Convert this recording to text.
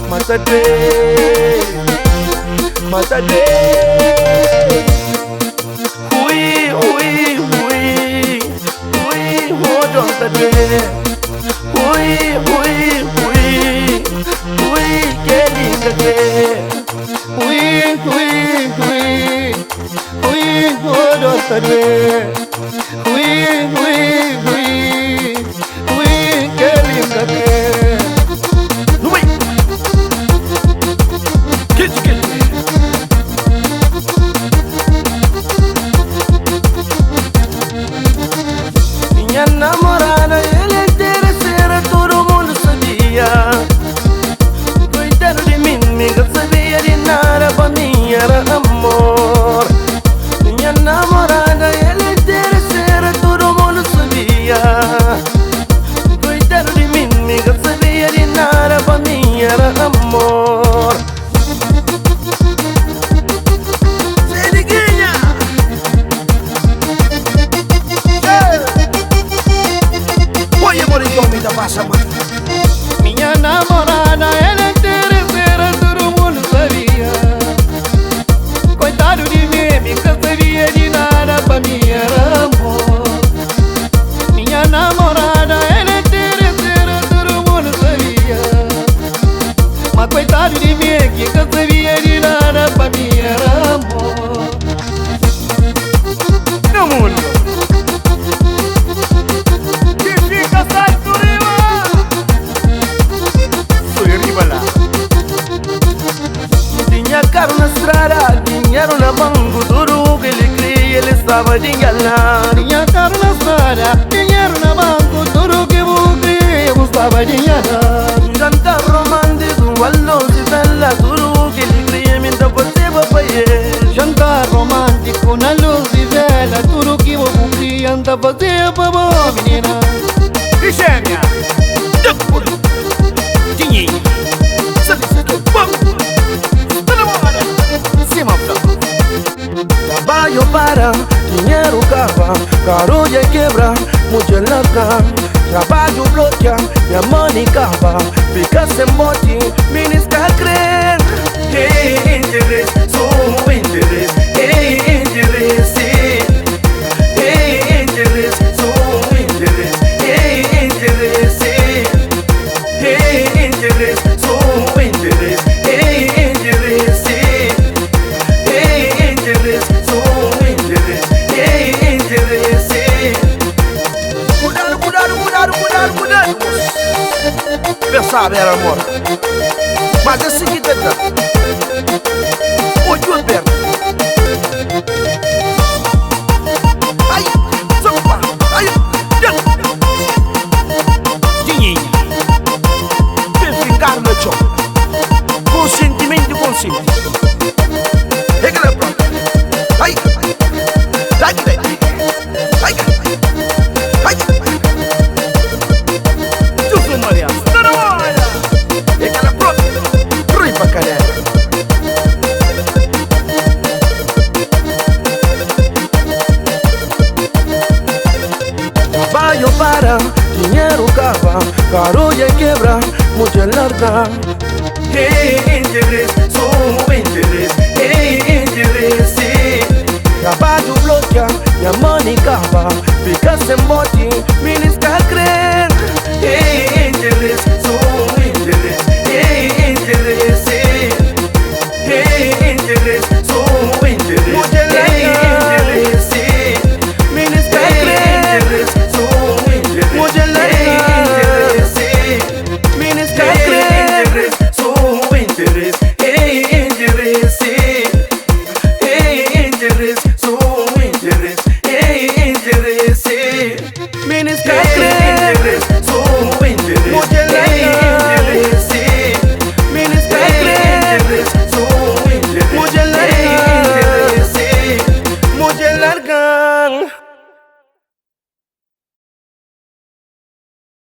Matadre, matadre. Oui, oui, oui, oui, hold on, matadre. Oui, oui, oui, oui, Kelly, matadre. Oui, oui, oui, oui, hold on, matadre. Oui, oui, oui, oui, Kelly, matadre. Minha namorada, ele é interesseira, todo mundo sabia. Coitado de mim, nunca sabia de nada, pra mim era amor. Minha namorada, ele é interesseira, todo mundo sabia. Coitado de mim, nunca sabia de nada, pra mim era amor. Minha namorada, ela é interesseira, todo mundo sabia. Coitado de mim, nunca sabia de nada, pra mim era amor. Minha namorada, ela é interesseira, todo mundo sabia. Mas coitado de mim, nunca sabia de nada, pra mim era amor. Meu mundo caro na estrada, dinheiro na banco, tudo que ele queria, ele estava de enganar. Tinha caro na estrada, dinheiro na banco, tudo que eu queria, eu estava de enganar. Jantar romântico, a luz de vela, tudo que ele queria, me dá você papai. Jantar romântico, na luz de vela, tudo que eu queria, dá você papai, menina. E gêmea, dinheiro, sabe isso aqui, trabalho para, dinheiro cava, caro e quebra, muito larga. Trabalho bloqueia, minha money cava, fica sem bote, ministra crente. Hey, interesse, sou interesse, hey, interesse. Hey, interesse, sou interesse, hey, interesse. Hey, interesse, sou interesse, hey, interesse. Pensava era amor, mas é seguinte muito aberto. Ai, sopa, ai, dinheiro, tem ficar no chão, com sentimento consciente. É que é pronto. Ai, ai, ai, ai, tudo Maria. Trabalho para, dinheiro cava, caro e quebra, muito larga. Hey, interesse, sou interesse, hey, interesse. Trabalho bloqueia, minha money cava, fica sem bote,